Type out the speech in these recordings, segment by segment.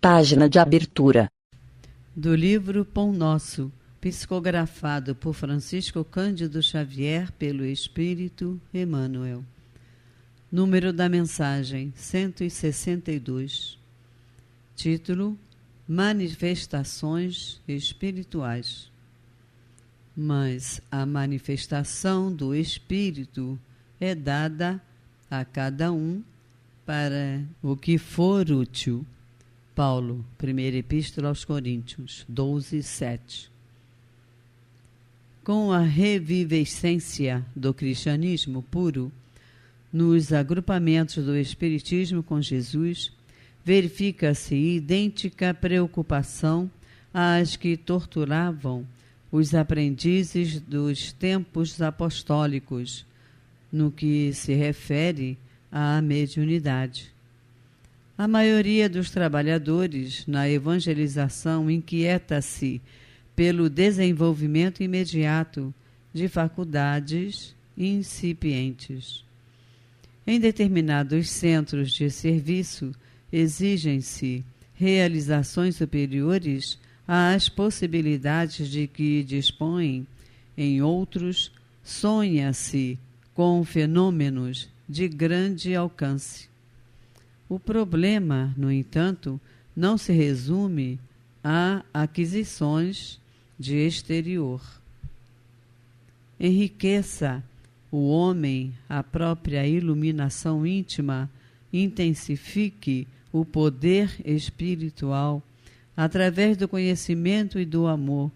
Página de abertura. Do livro Pão Nosso, psicografado por Francisco Cândido Xavier pelo Espírito Emmanuel. Número da mensagem 162. Título: Manifestações espirituais. Mas a manifestação do Espírito é dada a cada um para o que for útil. Paulo, primeira Epístola aos Coríntios, 12, 7. Com a revivescência do cristianismo puro, nos agrupamentos do Espiritismo com Jesus, verifica-se idêntica preocupação às que torturavam os aprendizes dos tempos apostólicos, no que se refere à mediunidade. A maioria dos trabalhadores na evangelização inquieta-se pelo desenvolvimento imediato de faculdades incipientes. Em determinados centros de serviço, exigem-se realizações superiores às possibilidades de que dispõem. Em outros, sonha-se com fenômenos de grande alcance. O problema, no entanto, não se resume a aquisições de exterior. Enriqueça o homem a própria iluminação íntima, intensifique o poder espiritual através do conhecimento e do amor,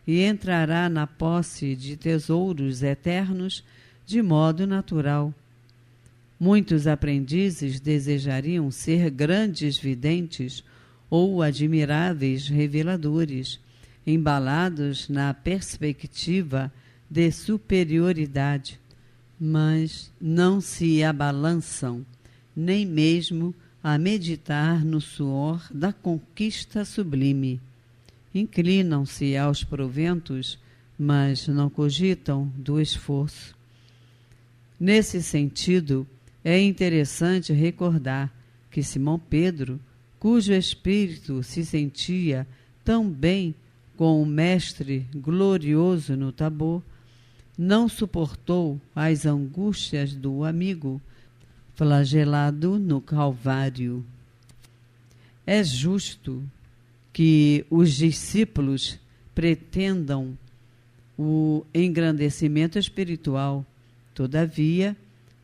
e entrará na posse de tesouros eternos de modo natural. Muitos aprendizes desejariam ser grandes videntes ou admiráveis reveladores, embalados na perspectiva de superioridade, mas não se abalançam, nem mesmo a meditar no suor da conquista sublime. Inclinam-se aos proventos, mas não cogitam do esforço. Nesse sentido, é interessante recordar que Simão Pedro, cujo espírito se sentia tão bem com o Mestre glorioso no Tabor, não suportou as angústias do amigo flagelado no Calvário. É justo que os discípulos pretendam o engrandecimento espiritual. Todavia,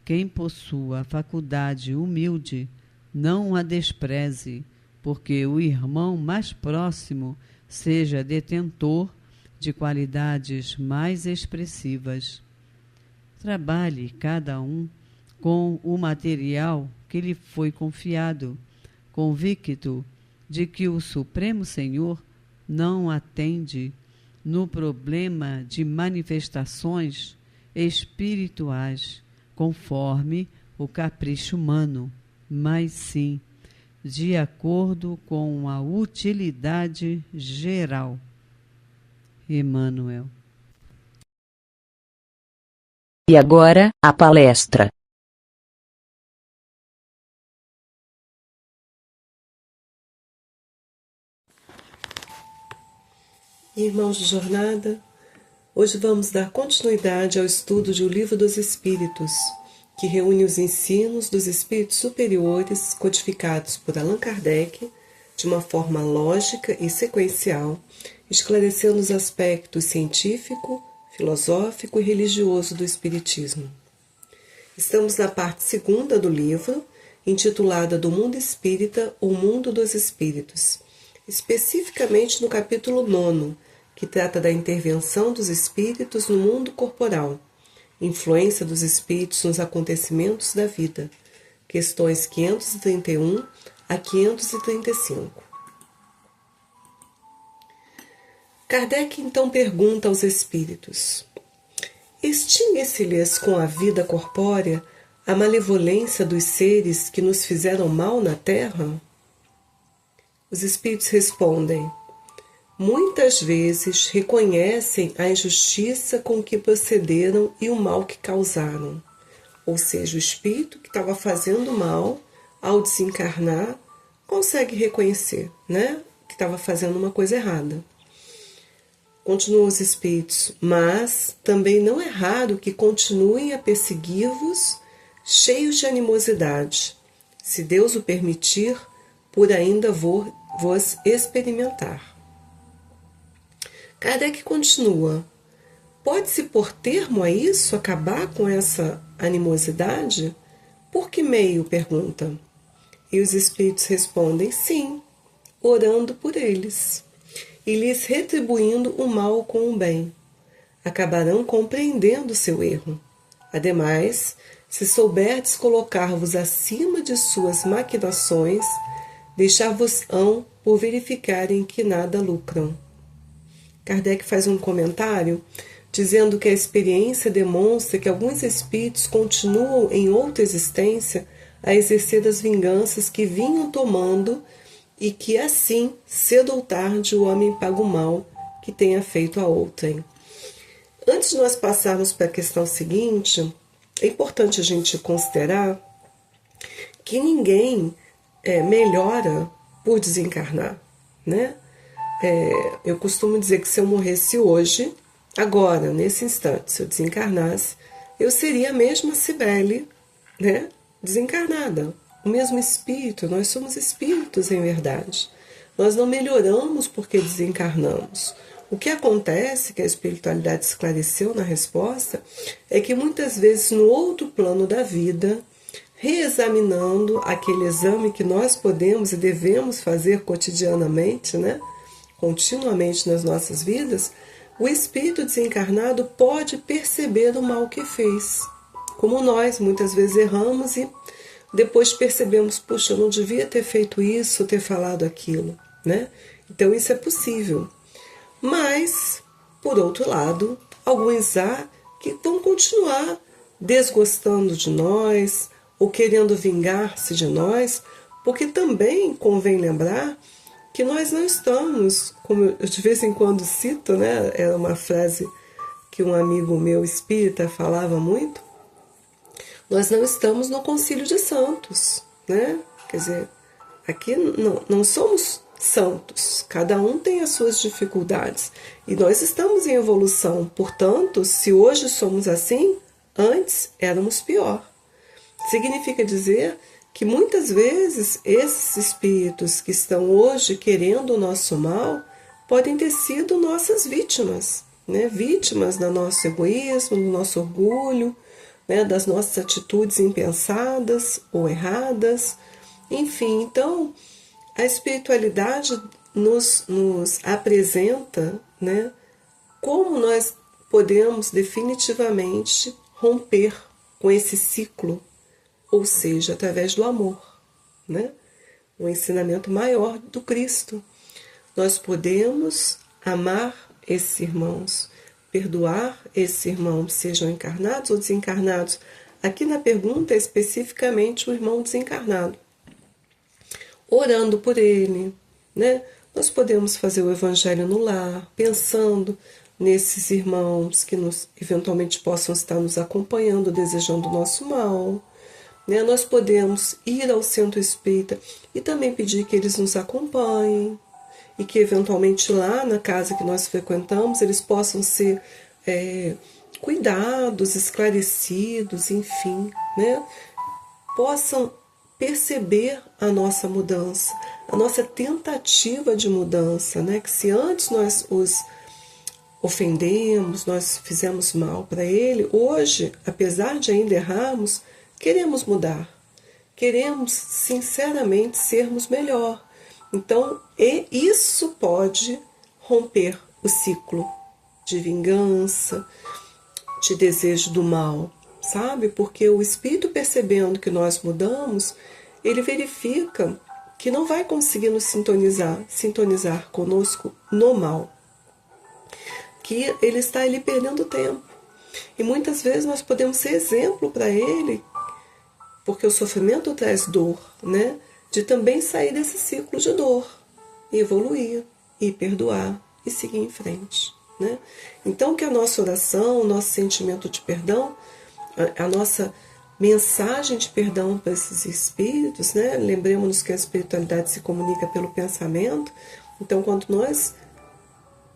quem possua a faculdade humilde, não a despreze, porque o irmão mais próximo seja detentor de qualidades mais expressivas. Trabalhe cada um com o material que lhe foi confiado, convicto de que o Supremo Senhor não atende no problema de manifestações espirituais conforme o capricho humano, mas sim de acordo com a utilidade geral. Emmanuel. E agora, a palestra. Irmãos de jornada, hoje vamos dar continuidade ao estudo de O Livro dos Espíritos, que reúne os ensinos dos espíritos superiores codificados por Allan Kardec de uma forma lógica e sequencial, esclarecendo os aspectos científico, filosófico e religioso do Espiritismo. Estamos na parte 2ª do livro, intitulada Do Mundo Espírita ou Mundo dos Espíritos, especificamente no capítulo 9, que trata da intervenção dos espíritos no mundo corporal, influência dos espíritos nos acontecimentos da vida, questões 531 a 535. Kardec então pergunta aos espíritos: extingue-se-lhes com a vida corpórea a malevolência dos seres que nos fizeram mal na terra? Os espíritos respondem: muitas vezes reconhecem a injustiça com que procederam e o mal que causaram. Ou seja, o espírito que estava fazendo mal, ao desencarnar, consegue reconhecer, né, que estava fazendo uma coisa errada. Continuam os espíritos, mas também não é raro que continuem a persegui-vos cheios de animosidade, se Deus o permitir, por ainda vos experimentar. Kardec continua: pode-se pôr termo a isso, acabar com essa animosidade? Por que meio? Pergunta. E os espíritos respondem: sim, orando por eles e lhes retribuindo o mal com o bem. Acabarão compreendendo seu erro. Ademais, se souberdes colocar-vos acima de suas maquinações, deixar-vos-ão por verificarem que nada lucram. Kardec faz um comentário dizendo que a experiência demonstra que alguns espíritos continuam em outra existência a exercer as vinganças que vinham tomando e que assim, cedo ou tarde, o homem paga o mal que tenha feito a outrem. Antes de nós passarmos para a questão seguinte, é importante a gente considerar que ninguém melhora por desencarnar, né? Eu costumo dizer que se eu morresse hoje, agora, nesse instante, se eu desencarnasse, eu seria a mesma Cibele, né? Desencarnada. O mesmo espírito, nós somos espíritos em verdade. Nós não melhoramos porque desencarnamos. O que acontece, que a espiritualidade esclareceu na resposta, é que muitas vezes no outro plano da vida, reexaminando aquele exame que nós podemos e devemos fazer cotidianamente, né? Continuamente nas nossas vidas, o espírito desencarnado pode perceber o mal que fez. Como nós muitas vezes erramos e depois percebemos: puxa, eu não devia ter feito isso, ter falado aquilo, né? Então isso é possível. Mas, por outro lado, alguns há que vão continuar desgostando de nós ou querendo vingar-se de nós, porque também convém lembrar que nós não estamos, como eu de vez em quando cito, né? Era uma frase que um amigo meu espírita falava muito: nós não estamos no Concílio de Santos, né? Quer dizer, aqui não somos santos, cada um tem as suas dificuldades e nós estamos em evolução. Portanto, se hoje somos assim, antes éramos pior. Significa dizer que muitas vezes esses espíritos que estão hoje querendo o nosso mal podem ter sido nossas vítimas, né? Vítimas do nosso egoísmo, do nosso orgulho, né? Das nossas atitudes impensadas ou erradas. Enfim, então a espiritualidade nos apresenta, né, como nós podemos definitivamente romper com esse ciclo, ou seja, através do amor, né? O ensinamento maior do Cristo. Nós podemos amar esses irmãos, perdoar esses irmãos, sejam encarnados ou desencarnados. Aqui na pergunta é especificamente o irmão desencarnado. Orando por ele, né? Nós podemos fazer o evangelho no lar, pensando nesses irmãos que eventualmente possam estar nos acompanhando, desejando o nosso mal, né? Nós podemos ir ao centro espírita e também pedir que eles nos acompanhem e que eventualmente lá na casa que nós frequentamos eles possam ser cuidados, esclarecidos, enfim, né? Possam perceber a nossa mudança, a nossa tentativa de mudança, né? Que se antes nós os ofendemos, nós fizemos mal para ele, hoje, apesar de ainda errarmos, queremos mudar, queremos sinceramente sermos melhor. Então, isso pode romper o ciclo de vingança, de desejo do mal, sabe? Porque o espírito, percebendo que nós mudamos, ele verifica que não vai conseguir nos sintonizar conosco no mal, que ele está ali perdendo tempo. E muitas vezes nós podemos ser exemplo para ele, porque o sofrimento traz dor, né? De também sair desse ciclo de dor, e evoluir, e perdoar, e seguir em frente, né? Então que a nossa oração, o nosso sentimento de perdão, a nossa mensagem de perdão para esses espíritos, né? Lembremos-nos que a espiritualidade se comunica pelo pensamento. Então, quando nós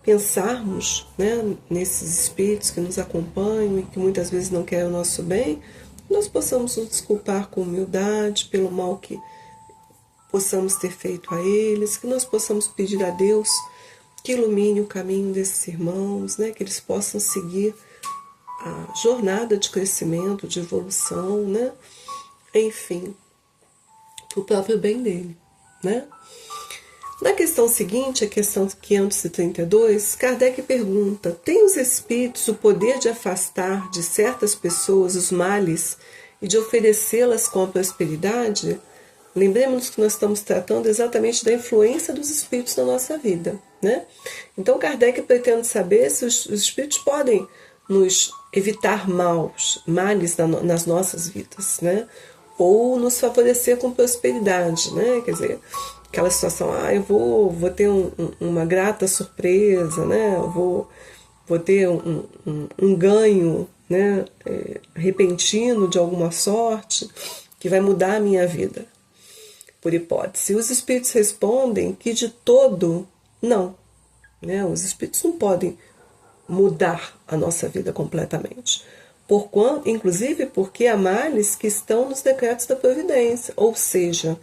pensarmos, né, nesses espíritos que nos acompanham e que muitas vezes não querem o nosso bem, nós possamos nos desculpar com humildade pelo mal que possamos ter feito a eles, que nós possamos pedir a Deus que ilumine o caminho desses irmãos, né, que eles possam seguir a jornada de crescimento, de evolução, né, enfim, para o próprio bem dele, né. Na questão seguinte, a questão 532, Kardec pergunta: tem os espíritos o poder de afastar de certas pessoas os males e de oferecê-las com a prosperidade? Lembremos que nós estamos tratando exatamente da influência dos espíritos na nossa vida, né? Então Kardec pretende saber se os espíritos podem nos evitar males nas nossas vidas, né? Ou nos favorecer com prosperidade, né? Quer dizer, aquela situação, eu vou ter uma grata surpresa, né? Eu vou ter um ganho, né? Repentino de alguma sorte que vai mudar a minha vida, por hipótese. Os espíritos respondem que de todo não, né? Os espíritos não podem mudar a nossa vida completamente. Inclusive porque há males que estão nos decretos da providência, ou seja,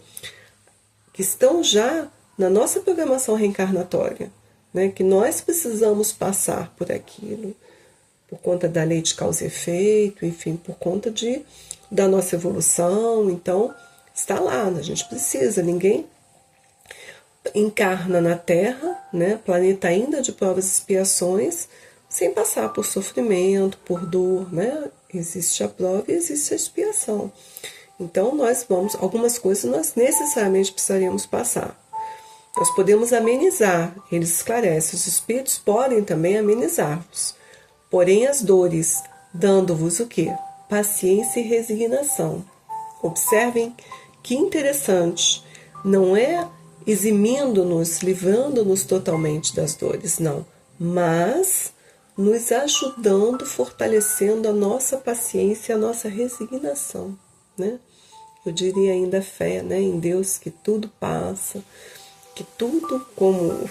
que estão já na nossa programação reencarnatória, né? Que nós precisamos passar por aquilo, por conta da lei de causa e efeito, enfim, por conta da nossa evolução. Então, está lá, a gente precisa, ninguém encarna na Terra, né? Planeta ainda de provas e expiações, sem passar por sofrimento, por dor, né? Existe a prova e existe a expiação. Então, algumas coisas nós necessariamente precisaríamos passar. Nós podemos amenizar, eles esclarecem, os espíritos podem também amenizar-vos. Porém, as dores, dando-vos o quê? Paciência e resignação. Observem que interessante, não é eximindo-nos, livrando-nos totalmente das dores, não, mas nos ajudando, fortalecendo a nossa paciência, a nossa resignação, né? Eu diria ainda a fé, né, em Deus, que tudo passa, que tudo, como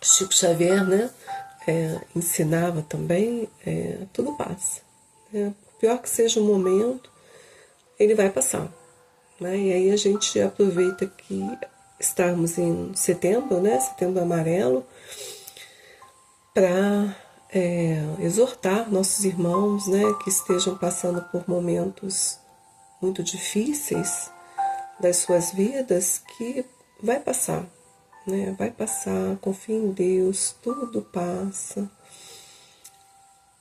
Chico Xavier, né, ensinava também, tudo passa. Né? Pior que seja o momento, ele vai passar. Né? E aí a gente aproveita que estamos em setembro, né, setembro amarelo, para exortar nossos irmãos, né, que estejam passando por momentos muito difíceis das suas vidas, que vai passar, né, vai passar, confie em Deus, tudo passa.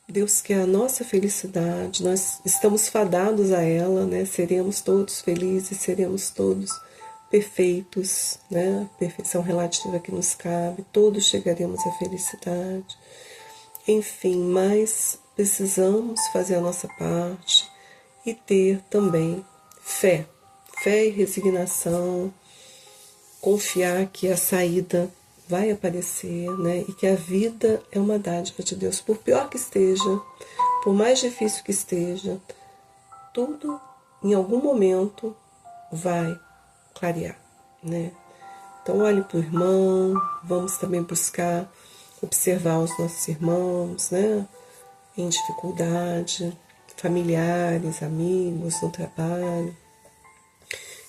Deus quer a nossa felicidade, nós estamos fadados a ela, né, seremos todos felizes, seremos todos perfeitos, né, perfeição relativa que nos cabe, todos chegaremos à felicidade. Enfim, mas precisamos fazer a nossa parte e ter também fé e resignação, confiar que a saída vai aparecer, né? E que a vida é uma dádiva de Deus. Por pior que esteja, por mais difícil que esteja, tudo em algum momento vai clarear, né? Então olhe para o irmão, vamos também buscar observar os nossos irmãos, né, em dificuldade, familiares, amigos no trabalho,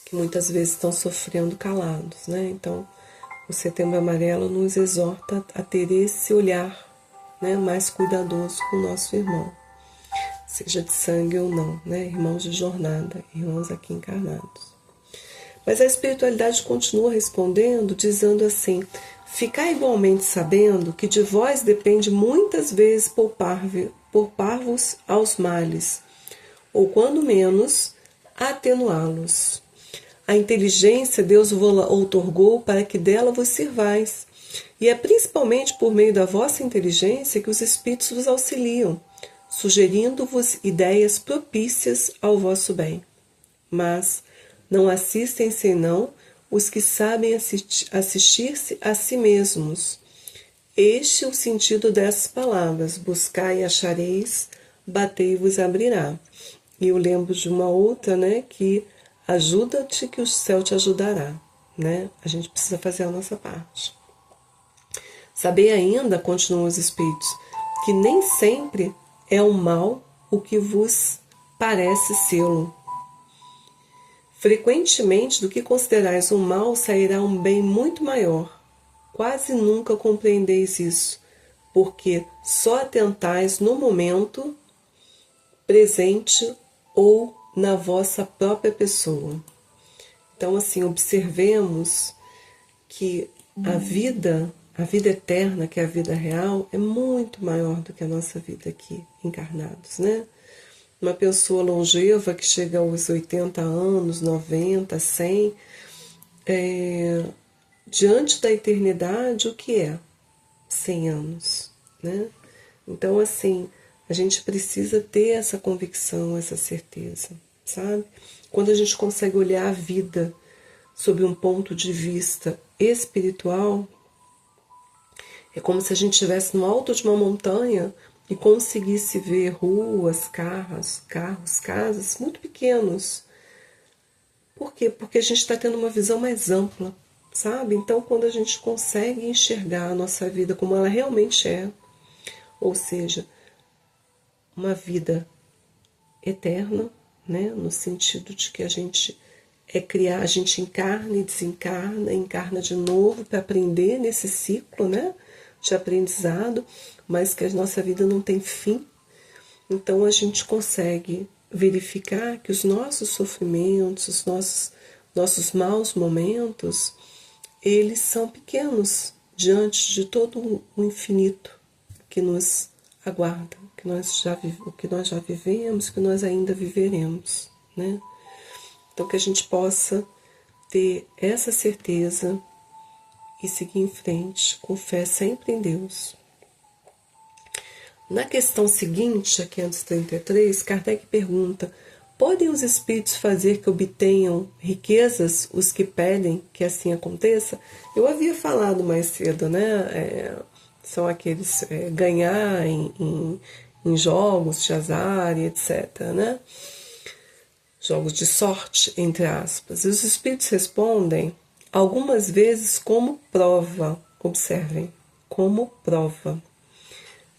que muitas vezes estão sofrendo calados, né? Então, o Setembro Amarelo nos exorta a ter esse olhar, né, mais cuidadoso com o nosso irmão, seja de sangue ou não, né? Irmãos de jornada, irmãos aqui encarnados. Mas a espiritualidade continua respondendo, dizendo assim: ficai igualmente sabendo que de vós depende muitas vezes poupar-vos aos males, ou quando menos, atenuá-los. A inteligência Deus vos outorgou para que dela vos sirvais, e é principalmente por meio da vossa inteligência que os espíritos vos auxiliam, sugerindo-vos ideias propícias ao vosso bem. Mas não assistem senão os que sabem assistir-se a si mesmos. Este é o sentido dessas palavras: buscai e achareis, batei e vos abrirá. E eu lembro de uma outra, né, que ajuda-te que o céu te ajudará, né? A gente precisa fazer a nossa parte. Sabei ainda, continuam os espíritos, que nem sempre é o mal o que vos parece sê-lo. Frequentemente, do que considerais um mal, sairá um bem muito maior. Quase nunca compreendeis isso, porque só atentais no momento presente ou na vossa própria pessoa. Então, assim, observemos que a vida eterna, que é a vida real, é muito maior do que a nossa vida aqui, encarnados, né? Uma pessoa longeva que chega aos 80 anos, 90, 100, diante da eternidade, o que é 100 anos, né? Então, assim, a gente precisa ter essa convicção, essa certeza, sabe? Quando a gente consegue olhar a vida sob um ponto de vista espiritual, é como se a gente estivesse no alto de uma montanha e conseguisse ver ruas, carros, casas muito pequenos. Por quê? Porque a gente está tendo uma visão mais ampla, sabe? Então, quando a gente consegue enxergar a nossa vida como ela realmente é, ou seja, uma vida eterna, né? No sentido de que a gente a gente encarna e desencarna, encarna de novo para aprender nesse ciclo, né? De aprendizado, mas que a nossa vida não tem fim. Então a gente consegue verificar que os nossos sofrimentos, os nossos maus momentos, eles são pequenos diante de todo o infinito que nos aguarda, o que nós já vivemos, que nós ainda viveremos, né? Então que a gente possa ter essa certeza e seguir em frente com fé sempre em Deus. Na questão seguinte, a 533, Kardec pergunta: podem os espíritos fazer que obtenham riquezas os que pedem que assim aconteça? Eu havia falado mais cedo, né? São aqueles ganhar em jogos de azar e etc, né? Jogos de sorte, entre aspas. E os espíritos respondem, algumas vezes, como prova. Observem, como prova.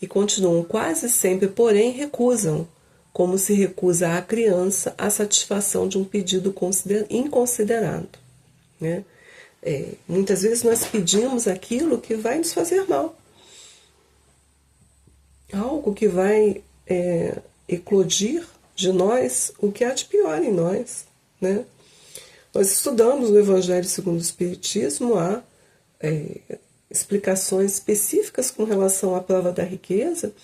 E continuam, quase sempre, porém, recusam, como se recusa a criança a satisfação de um pedido inconsiderado, né? Muitas vezes nós pedimos aquilo que vai nos fazer mal. Algo que vai eclodir de nós o que há de pior em nós, né? Nós estudamos no Evangelho segundo o Espiritismo há explicações específicas com relação à prova da riqueza,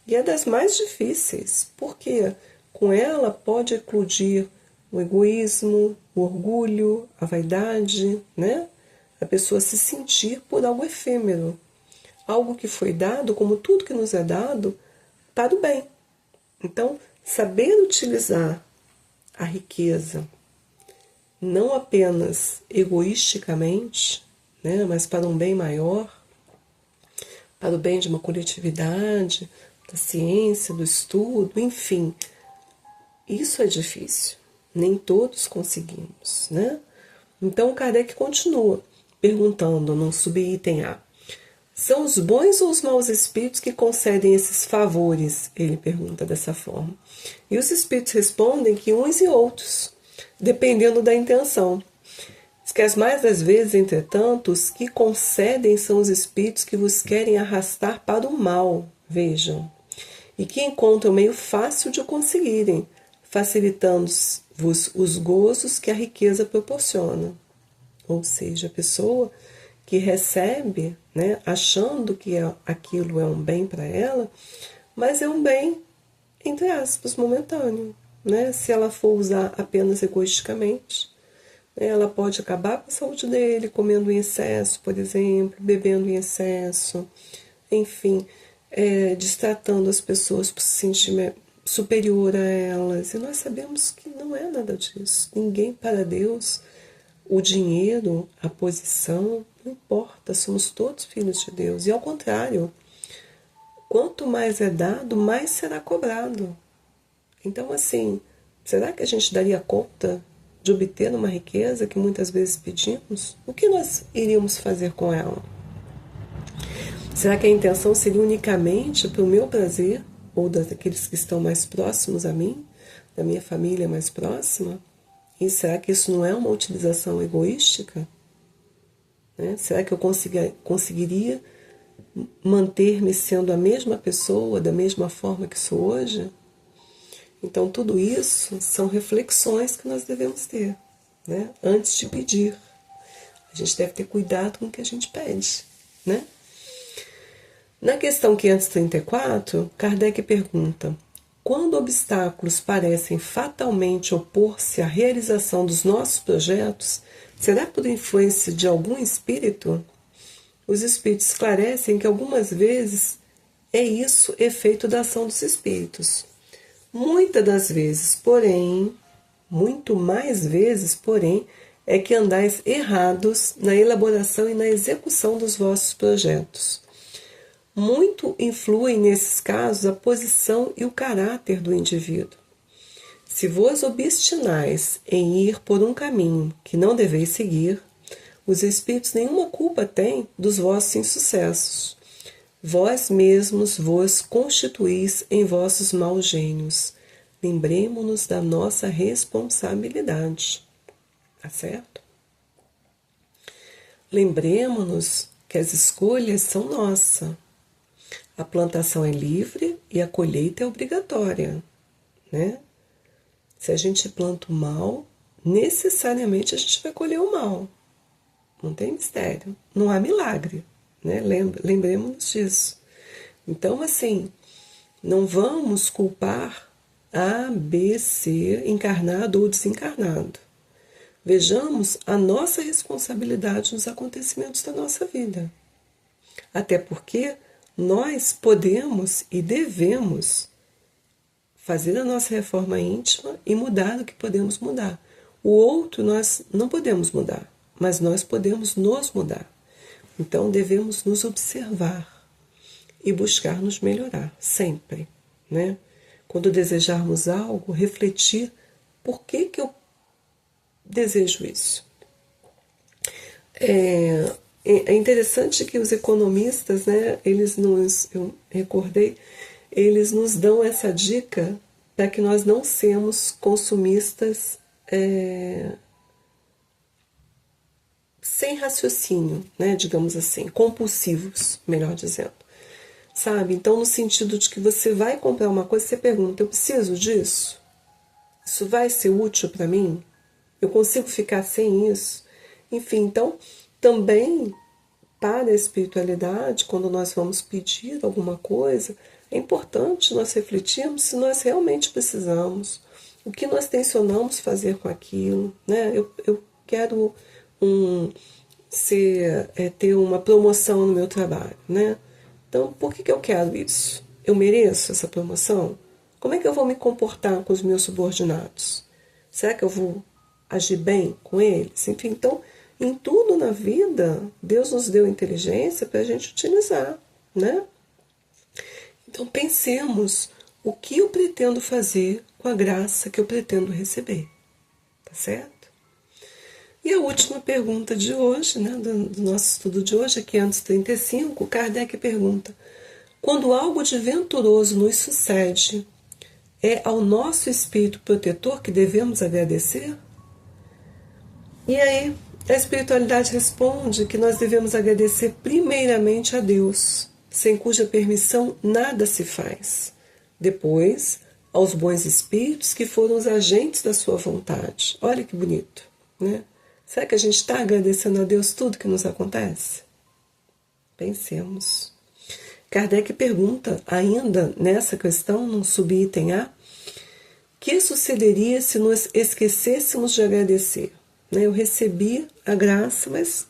e é das mais difíceis, porque com ela pode eclodir o egoísmo, o orgulho, a vaidade, né? A pessoa se sentir por algo efêmero, algo que foi dado, como tudo que nos é dado, para o bem. Então, saber utilizar a riqueza não apenas egoisticamente, né, mas para um bem maior, para o bem de uma coletividade, da ciência, do estudo, enfim. Isso é difícil. Nem todos conseguimos, né? Então, Kardec continua perguntando no subitem A: são os bons ou os maus espíritos que concedem esses favores? Ele pergunta dessa forma. E os espíritos respondem que uns e outros, dependendo da intenção. Diz que as mais das vezes, entretanto, os que concedem são os espíritos que vos querem arrastar para o mal, vejam, e que encontram meio fácil de o conseguirem, facilitando-vos os gozos que a riqueza proporciona. Ou seja, a pessoa que recebe, né, achando que aquilo é um bem para ela, mas é um bem, entre aspas, momentâneo, né? Se ela for usar apenas egoisticamente, ela pode acabar com a saúde dele, comendo em excesso, por exemplo, bebendo em excesso, enfim, destratando as pessoas por se sentir superior a elas. E nós sabemos que não é nada disso. Ninguém, para Deus, o dinheiro, a posição, não importa, somos todos filhos de Deus. E ao contrário, quanto mais é dado, mais será cobrado. Então, assim, será que a gente daria conta de obter uma riqueza que muitas vezes pedimos? O que nós iríamos fazer com ela? Será que a intenção seria unicamente para o meu prazer, ou daqueles que estão mais próximos a mim, da minha família mais próxima? E será que isso não é uma utilização egoística? Né? Será que eu conseguiria manter-me sendo a mesma pessoa, da mesma forma que sou hoje? Então, tudo isso são reflexões que nós devemos ter, né? Antes de pedir. A gente deve ter cuidado com o que a gente pede, né? Na questão 534, Kardec pergunta: quando obstáculos parecem fatalmente opor-se à realização dos nossos projetos, será por influência de algum espírito? Os espíritos esclarecem que algumas vezes é isso efeito da ação dos espíritos. Muitas das vezes, porém, muito mais vezes, porém, é que andais errados na elaboração e na execução dos vossos projetos. Muito influem nesses casos a posição e o caráter do indivíduo. Se vos obstinais em ir por um caminho que não deveis seguir, os espíritos nenhuma culpa têm dos vossos insucessos. Vós mesmos vos constituís em vossos maus gênios. Lembremo-nos da nossa responsabilidade. Tá certo? Lembremo-nos que as escolhas são nossas. A plantação é livre e a colheita é obrigatória, né? Se a gente planta o mal, necessariamente a gente vai colher o mal. Não tem mistério, não há milagre, né? Lembremos disso. Então, assim, não vamos culpar A, B, C, encarnado ou desencarnado. Vejamos a nossa responsabilidade nos acontecimentos da nossa vida. Até porque nós podemos e devemos fazer a nossa reforma íntima e mudar o que podemos mudar. O outro nós não podemos mudar, mas nós podemos nos mudar. Então devemos nos observar e buscar nos melhorar, sempre, né? Quando desejarmos algo, refletir por que eu desejo isso. É interessante que os economistas, né, eu recordei, eles nos dão essa dica para que nós não sejamos consumistas sem raciocínio, né, digamos assim, compulsivos, melhor dizendo. Sabe? Então, no sentido de que você vai comprar uma coisa, você pergunta: eu preciso disso? Isso vai ser útil para mim? Eu consigo ficar sem isso? Enfim, então, também para a espiritualidade, quando nós vamos pedir alguma coisa, é importante nós refletirmos se nós realmente precisamos, o que nós tensionamos fazer com aquilo, né? Eu quero ter uma promoção no meu trabalho, né? Então, por que eu quero isso? Eu mereço essa promoção? Como é que eu vou me comportar com os meus subordinados? Será que eu vou agir bem com eles? Enfim, então, em tudo na vida, Deus nos deu inteligência para a gente utilizar, né? Então, pensemos o que eu pretendo fazer com a graça que eu pretendo receber, tá certo? E a última pergunta de hoje, né, do nosso estudo de hoje, aqui antes 35, Kardec pergunta: quando algo de venturoso nos sucede, é ao nosso espírito protetor que devemos agradecer? E aí, a espiritualidade responde que nós devemos agradecer primeiramente a Deus, sem cuja permissão nada se faz. Depois, aos bons espíritos que foram os agentes da sua vontade. Olha que bonito, né? Será que a gente está agradecendo a Deus tudo que nos acontece? Pensemos. Kardec pergunta, ainda nessa questão, no subitem A, que sucederia se nos esquecêssemos de agradecer? Eu recebi a graça, mas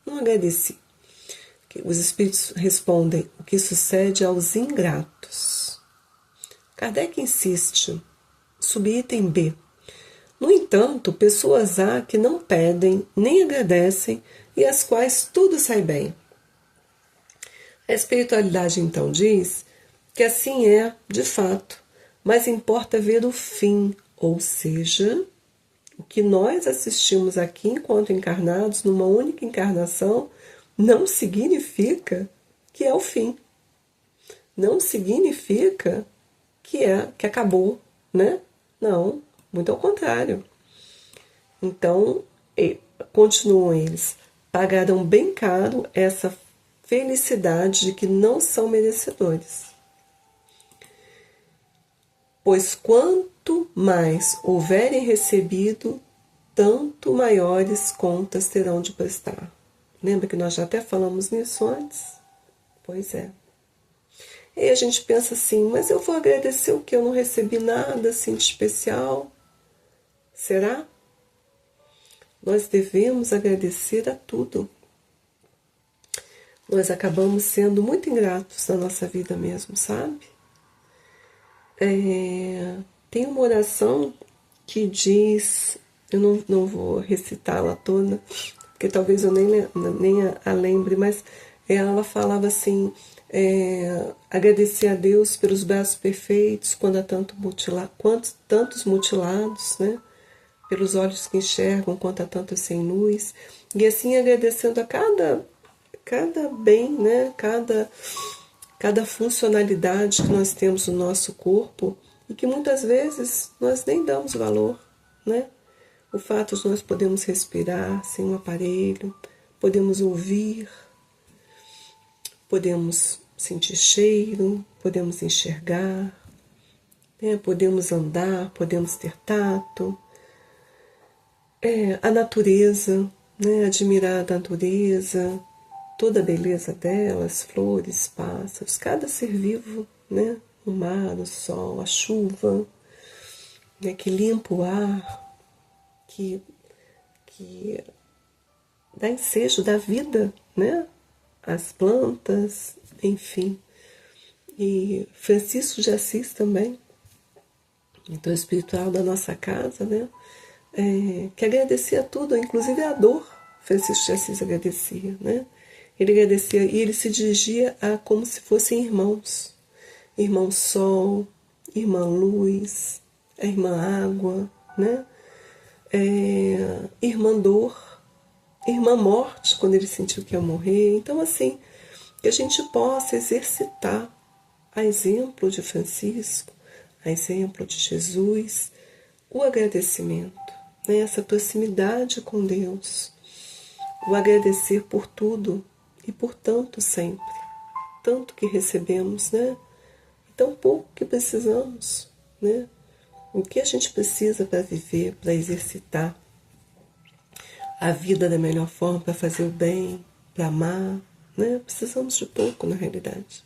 não agradeci. Os espíritos respondem: o que sucede aos ingratos. Kardec insiste, subitem B. No entanto, pessoas há que não pedem, nem agradecem, e às quais tudo sai bem. A espiritualidade então diz: que assim é, de fato, mas importa ver o fim, ou seja, o que nós assistimos aqui enquanto encarnados, numa única encarnação, não significa que é o fim. Não significa que acabou, né? Não, muito ao contrário. Então, continuam eles, pagarão bem caro essa felicidade de que não são merecedores. Pois quanto mais houverem recebido, tanto maiores contas terão de prestar. Lembra que nós já até falamos nisso antes? Pois é. E a gente pensa assim, mas eu vou agradecer o que? Eu não recebi nada assim de especial. Será? Nós devemos agradecer a tudo. Nós acabamos sendo muito ingratos na nossa vida mesmo, sabe? Tem uma oração que diz, eu não vou recitá-la toda, porque talvez eu nem a lembre, mas ela falava assim, agradecer a Deus pelos braços perfeitos, quando há tantos mutilados, né? Pelos olhos que enxergam, quanto há tantos sem luz, e assim agradecendo a cada bem, né? Cada funcionalidade que nós temos no nosso corpo e que muitas vezes nós nem damos valor, né? O fato de nós podemos respirar sem um aparelho, podemos ouvir, podemos sentir cheiro, podemos enxergar, né? Podemos andar, podemos ter tato. A natureza, né? Admirar a natureza, toda a beleza delas, flores, pássaros, cada ser vivo, né? O mar, o sol, a chuva, né? Que limpa o ar, que dá ensejo da vida, né? As plantas, enfim. E Francisco de Assis também, então espiritual da nossa casa, né? Que agradecia tudo, inclusive a dor. Francisco de Assis agradecia, né? Ele agradecia e ele se dirigia a como se fossem irmãos. Irmão Sol, Irmã Luz, a Irmã Água, né? Irmã Dor, Irmã Morte, quando ele sentiu que ia morrer. Então, assim, que a gente possa exercitar, a exemplo de Francisco, a exemplo de Jesus, o agradecimento, né? Essa proximidade com Deus, o agradecer por tudo e por tanto sempre, tanto que recebemos, né? E tão pouco que precisamos, né? O que a gente precisa para viver, para exercitar a vida da melhor forma, para fazer o bem, para amar, né? Precisamos de pouco, na realidade.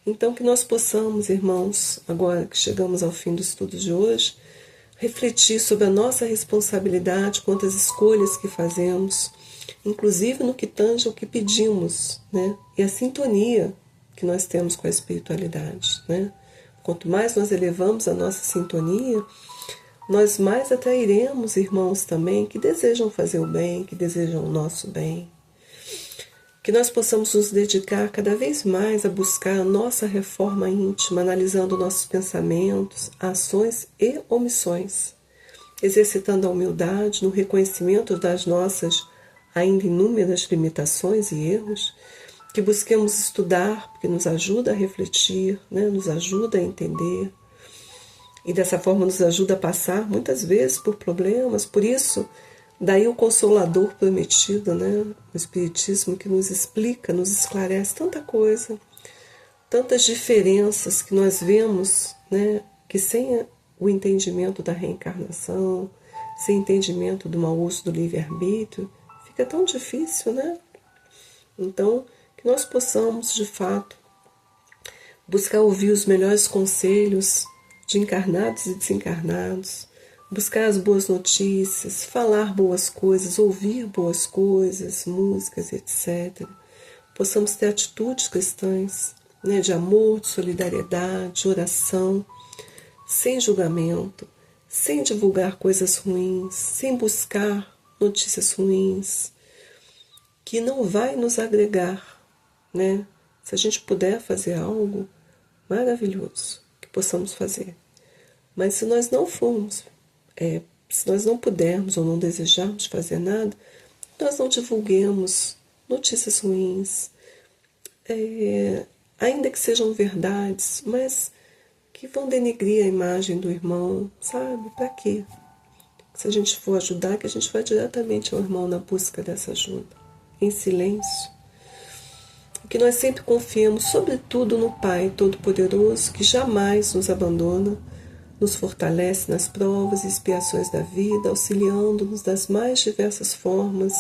Então, que nós possamos, irmãos, agora que chegamos ao fim do estudo de hoje, refletir sobre a nossa responsabilidade quanto às escolhas que fazemos, inclusive no que tange ao que pedimos, né? E a sintonia que nós temos com a espiritualidade, né? Quanto mais nós elevamos a nossa sintonia, nós mais atrairemos irmãos também que desejam fazer o bem, que desejam o nosso bem. Que nós possamos nos dedicar cada vez mais a buscar a nossa reforma íntima, analisando nossos pensamentos, ações e omissões, exercitando a humildade no reconhecimento das nossas ainda inúmeras limitações e erros, que busquemos estudar, porque nos ajuda a refletir, né? Nos ajuda a entender, e dessa forma nos ajuda a passar muitas vezes por problemas. Por isso, daí o Consolador prometido, né? O Espiritismo, que nos explica, nos esclarece tanta coisa, tantas diferenças que nós vemos, né? Que sem o entendimento da reencarnação, sem entendimento do mau uso do livre-arbítrio, fica tão difícil, né? Então, que nós possamos, de fato, buscar ouvir os melhores conselhos de encarnados e desencarnados, buscar as boas notícias, falar boas coisas, ouvir boas coisas, músicas, etc. Possamos ter atitudes cristãs, né, de amor, de solidariedade, de oração, sem julgamento, sem divulgar coisas ruins, sem buscar notícias ruins, que não vai nos agregar, né? Se a gente puder fazer algo, maravilhoso que possamos fazer. Mas se nós não formos, se nós não pudermos ou não desejarmos fazer nada, nós não divulguemos notícias ruins, ainda que sejam verdades, mas que vão denegrir a imagem do irmão, sabe? Para quê? Se a gente for ajudar, que a gente vai diretamente ao irmão na busca dessa ajuda, em silêncio. Que nós sempre confiemos, sobretudo, no Pai Todo-Poderoso, que jamais nos abandona, nos fortalece nas provas e expiações da vida, auxiliando-nos das mais diversas formas,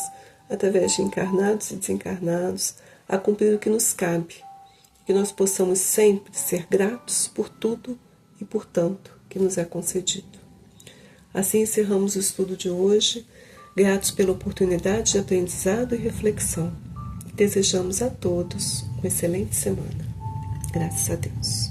através de encarnados e desencarnados, a cumprir o que nos cabe. Que nós possamos sempre ser gratos por tudo e por tanto que nos é concedido. Assim encerramos o estudo de hoje, gratos pela oportunidade de aprendizado e reflexão. Desejamos a todos uma excelente semana. Graças a Deus.